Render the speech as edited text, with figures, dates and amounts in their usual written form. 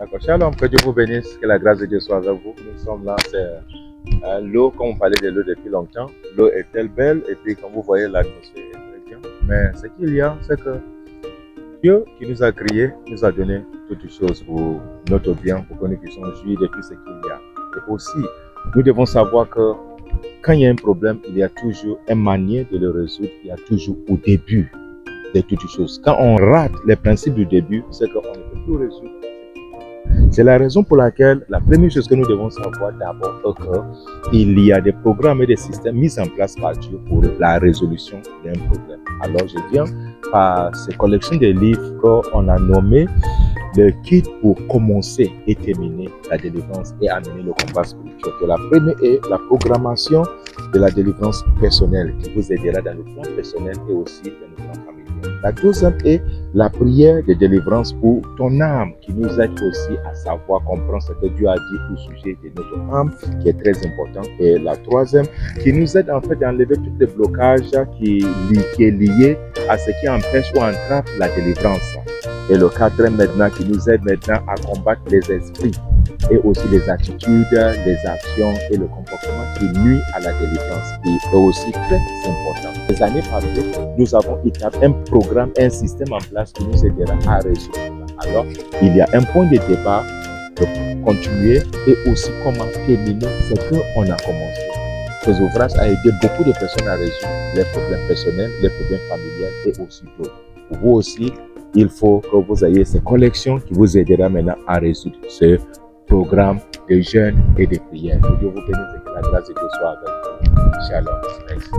D'accord. Shalom, que Dieu vous bénisse, que la grâce de Dieu soit avec vous. Nous sommes là, c'est l'eau, comme on parlait de l'eau depuis longtemps. L'eau est telle belle, et puis comme vous voyez, l'atmosphère est très bien. Mais ce qu'il y a, c'est que Dieu qui nous a créés, nous a donné toutes choses pour notre bien, pour que nous puissions jouir de tout ce qu'il y a. Et aussi, nous devons savoir que quand il y a un problème, il y a toujours une manière de le résoudre. Il y a toujours au début de toutes choses. Quand on rate les principes du début, c'est qu'on ne peut plus résoudre. C'est la raison pour laquelle la première chose que nous devons savoir d'abord est qu'il y a des programmes et des systèmes mis en place par Dieu pour la résolution d'un problème. Alors je viens par ces collections de livres qu'on a nommé le kit pour commencer et terminer la délivrance et amener le combat spirituel. La première est la programmation de la délivrance personnelle qui vous aidera dans le plan personnel et aussi dans le plan familial. La deuxième est la prière de délivrance pour ton âme qui nous aide aussi à savoir comprendre ce que Dieu a dit au sujet de notre âme qui est très important. Et la troisième qui nous aide en fait à enlever tous les blocages qui est lié à ce qui empêche ou entrave la délivrance. Et le quatrième maintenant qui nous aide maintenant à combattre les esprits et aussi les attitudes, les actions et le comportement qui nuit à la délivrance, qui est aussi très important. Les années passées, nous avons établi un programme, un système en place qui nous aidera à résoudre. Alors, il y a un point de départ de continuer et aussi comment terminer ce qu'on a commencé. Ces ouvrages ont aidé beaucoup de personnes à résoudre les problèmes personnels, les problèmes familiaux et aussi d'autres. Pour vous aussi, il faut que vous ayez ces collections qui vous aideront maintenant à résoudre ce programme de jeûne et de prière. Que Dieu vous bénisse et que la grâce de Dieu soit avec vous. Shalom. Merci.